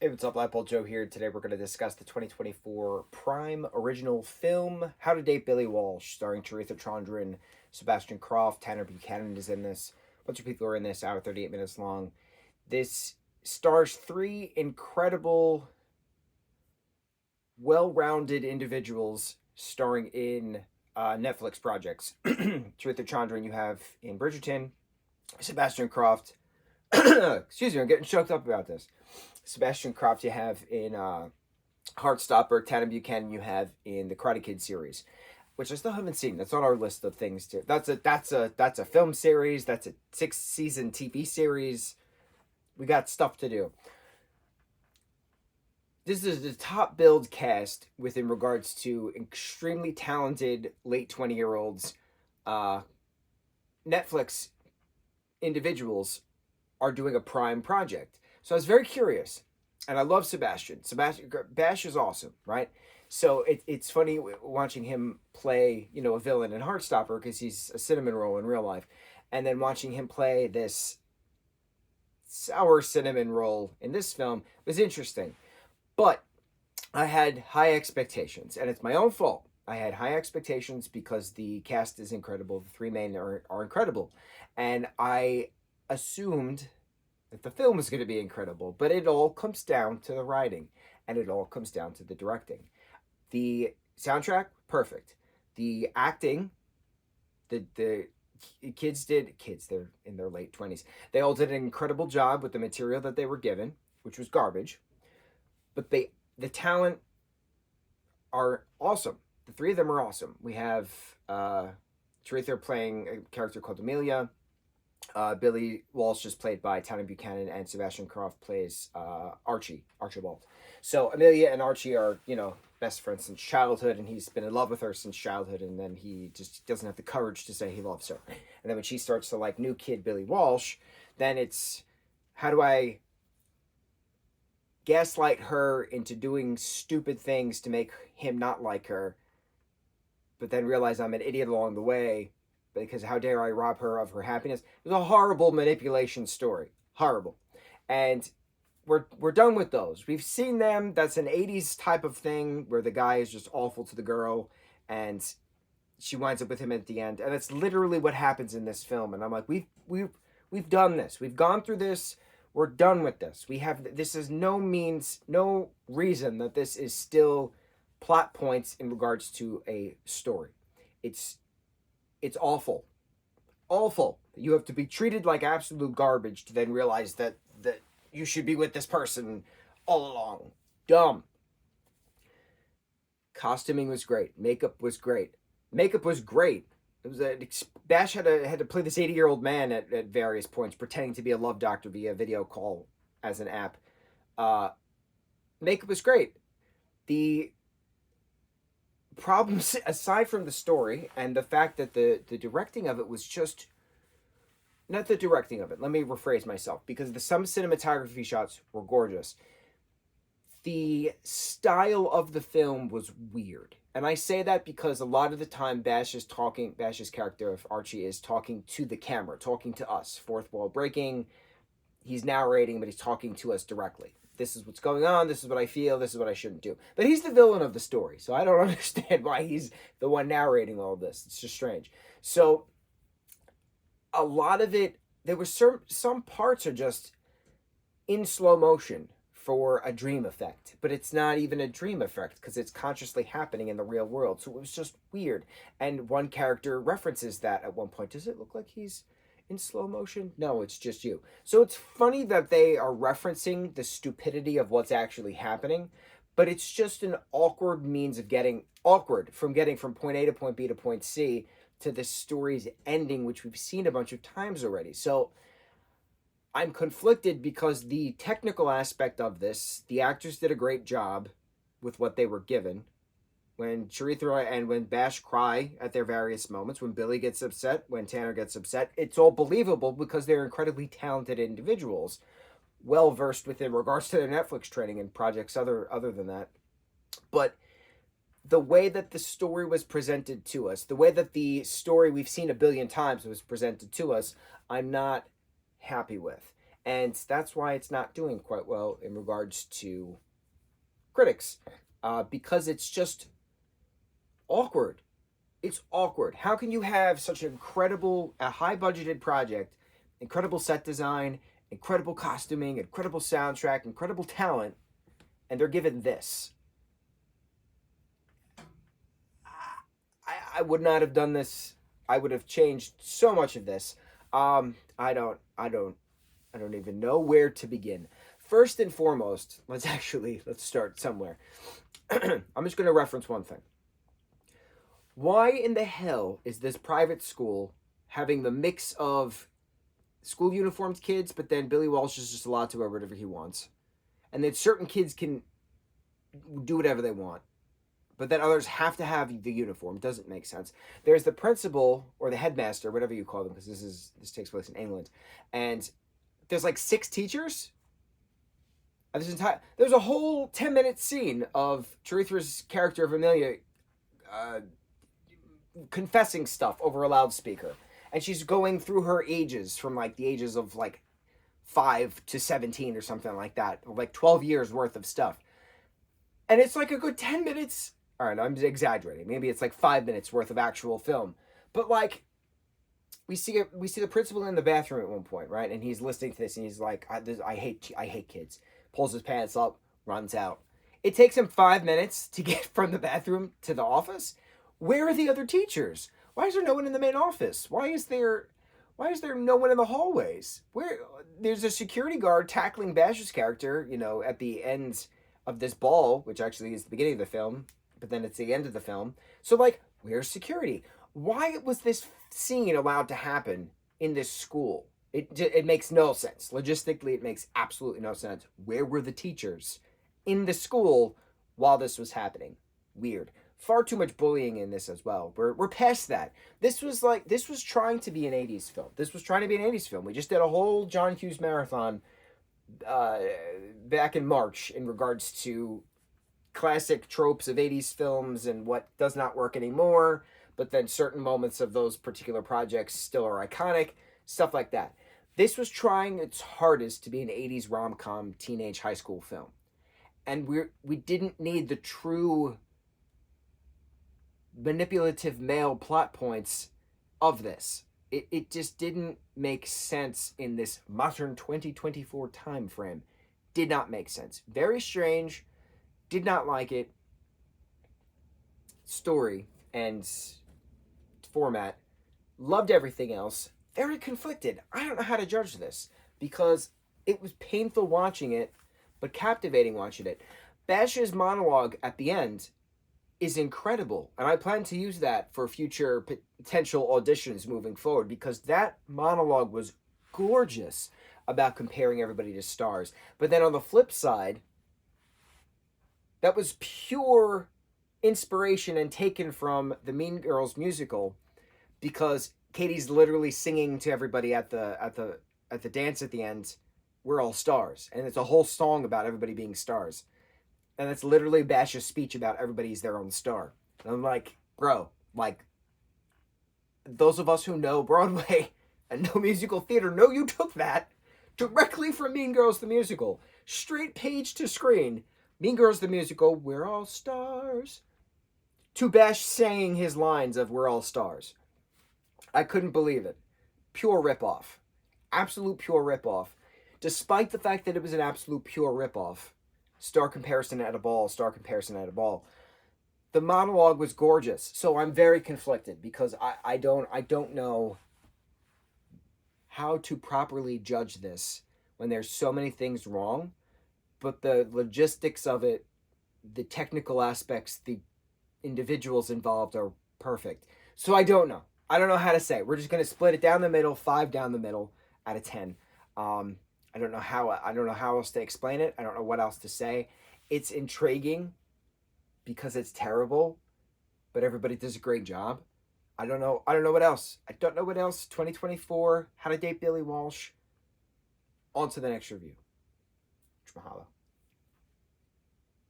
Hey, what's up, lightboltjoe here. Today we're going to discuss the 2024 Prime original film, How to Date Billy Walsh, starring Charitha Chandran, Sebastian Croft, Tanner Buchanan is in this. A bunch of people are in this, hour 38 minutes long. This stars three incredible, well-rounded individuals starring in Netflix projects. Charitha Chandran you have in Bridgerton, Sebastian Croft. Excuse me, I'm getting choked up about this. Sebastian Croft you have in Heartstopper, Tanner Buchanan you have in the Karate Kid series, which I still haven't seen. That's on our list of things to. That's a film series. That's a 6-season TV series. We got stuff to do. This is the top billed cast within regards to extremely talented late 20-year-olds. Netflix individuals are doing a Prime project. So I was very curious, and I love Sebastian. Bash is awesome, right? So it's funny watching him play, a villain in Heartstopper because he's a cinnamon roll in real life, and then watching him play this sour cinnamon roll in this film was interesting. But I had high expectations, and it's my own fault. I had high expectations because the cast is incredible. The three main are incredible, and I assumed that the film is going to be incredible, but it all comes down to the writing, and it all comes down to the directing. The soundtrack, perfect. The acting, the kids, they're in their late 20s. They all did an incredible job with the material that they were given, which was garbage. But the talent are awesome. The three of them are awesome. We have Charitha playing a character called Amelia. Billy Walsh is played by Tanner Buchanan, and Sebastian Croft plays Archibald. So Amelia and Archie are, best friends since childhood, and he's been in love with her since childhood, and then he just doesn't have the courage to say he loves her. And then when she starts to like new kid Billy Walsh, then it's, how do I gaslight her into doing stupid things to make him not like her, but then realize I'm an idiot along the way, because how dare I rob her of her happiness? It was a horrible manipulation story. Horrible. And we're done with those. We've seen them. That's an 80s type of thing where the guy is just awful to the girl and she winds up with him at the end. And that's literally what happens in this film. And I'm like, we've done this. We've gone through this. We're done with this. This is no reason that this is still plot points in regards to a story. It's awful. Awful. You have to be treated like absolute garbage to then realize that you should be with this person all along. Dumb. Costuming was great. Makeup was great. Makeup was great. It was Bash had to play this 80-year-old man at various points, pretending to be a love doctor via video call as an app. Makeup was great. The problems, aside from the story and the fact that the directing of it was just not the directing of it. Let me rephrase myself, because some cinematography shots were gorgeous. The style of the film was weird. And I say that because a lot of the time Bash's character of Archie is talking to the camera, talking to us, fourth wall breaking. He's narrating, but he's talking to us directly. This is what's going on, this is what I feel, this is what I shouldn't do. But he's the villain of the story, so I don't understand why he's the one narrating all this. It's just strange. So a lot of it, there were some parts are just in slow motion for a dream effect, but it's not even a dream effect because it's consciously happening in the real world. So it was just weird. And one character references that at one point. Does it look like he's in slow motion? No, it's just you. So it's funny that they are referencing the stupidity of what's actually happening, but it's just an awkward means of getting from point A to point B to point C to the story's ending, which we've seen a bunch of times already. So I'm conflicted because the technical aspect of this, the actors did a great job with what they were given. When Charitha and when Bash cry at their various moments, when Billy gets upset, when Tanner gets upset, it's all believable because they're incredibly talented individuals, well versed within regards to their Netflix training and projects other than that. But the way that the story was presented to us, the way that the story we've seen a billion times was presented to us, I'm not happy with. And that's why it's not doing quite well in regards to critics, because it's just awkward. It's awkward. How can you have such an incredible, a high budgeted project, incredible set design, incredible costuming, incredible soundtrack, incredible talent, and they're given this? I would not have done this. I would have changed so much of this. I don't even know where to begin. First and foremost, let's start somewhere. I'm just going to reference one thing. Why in the hell is this private school having the mix of school uniformed kids, but then Billy Walsh is just allowed to wear whatever he wants, and then certain kids can do whatever they want, but then others have to have the uniform? Doesn't make sense. There's the principal or the headmaster, whatever you call them, because this takes place in England, and there's like 6 teachers. There's a whole 10-minute scene of Charitha's character of Amelia confessing stuff over a loudspeaker, and she's going through her ages from like the ages of like 5 to 17 or something like that, like 12 years worth of stuff, and it's like a good 10 minutes. All right, I'm exaggerating. Maybe it's like 5 minutes worth of actual film, but like we see the principal in the bathroom at one point, right? And he's listening to this, and he's like, I hate kids. Pulls his pants up, runs out. It takes him 5 minutes to get from the bathroom to the office. Where are the other teachers? Why is there no one in the main office? Why is there no one in the hallways? There's a security guard tackling Bash's character, at the end of this ball, which actually is the beginning of the film, but then it's the end of the film. So like, where's security? Why was this scene allowed to happen in this school? It makes no sense. Logistically, it makes absolutely no sense. Where were the teachers in the school while this was happening? Weird. Far too much bullying in this as well. We're past that. This was trying to be an 80s film. We just did a whole John Hughes marathon back in March in regards to classic tropes of 80s films and what does not work anymore, but then certain moments of those particular projects still are iconic, stuff like that. This was trying its hardest to be an 80s rom-com teenage high school film. And we didn't need the true manipulative male plot points of this. It just didn't make sense in this modern 2024 time frame. Did not make sense. Very strange. Did not like it. Story and format. Loved everything else. Very conflicted. I don't know how to judge this because it was painful watching it, but captivating watching it. Bash's monologue at the end is incredible, and I plan to use that for future potential auditions moving forward because that monologue was gorgeous about comparing everybody to stars. But then on the flip side, that was pure inspiration and taken from the Mean Girls musical, because Katie's literally singing to everybody at the dance at the end, "We're all stars," and it's a whole song about everybody being stars. And that's literally Bash's speech about everybody's their own star. And I'm like, bro, like, those of us who know Broadway and know musical theater know you took that directly from Mean Girls the musical. Straight page to screen. Mean Girls the musical, "We're all stars," to Bash saying his lines of "We're all stars." I couldn't believe it. Pure ripoff. Absolute pure ripoff. Despite the fact that it was an absolute pure ripoff. Star comparison at a ball. The monologue was gorgeous, so I'm very conflicted because I don't know how to properly judge this when there's so many things wrong, but the logistics of it, the technical aspects, the individuals involved are perfect. So I don't know. I don't know how to say. We're just going to split it down the middle, 5 down the middle out of 10. I don't know how else to explain it. I don't know what else to say. It's intriguing because it's terrible, but everybody does a great job. I don't know what else. 2024, How to Date Billy Walsh. On to the next review. Mahalo.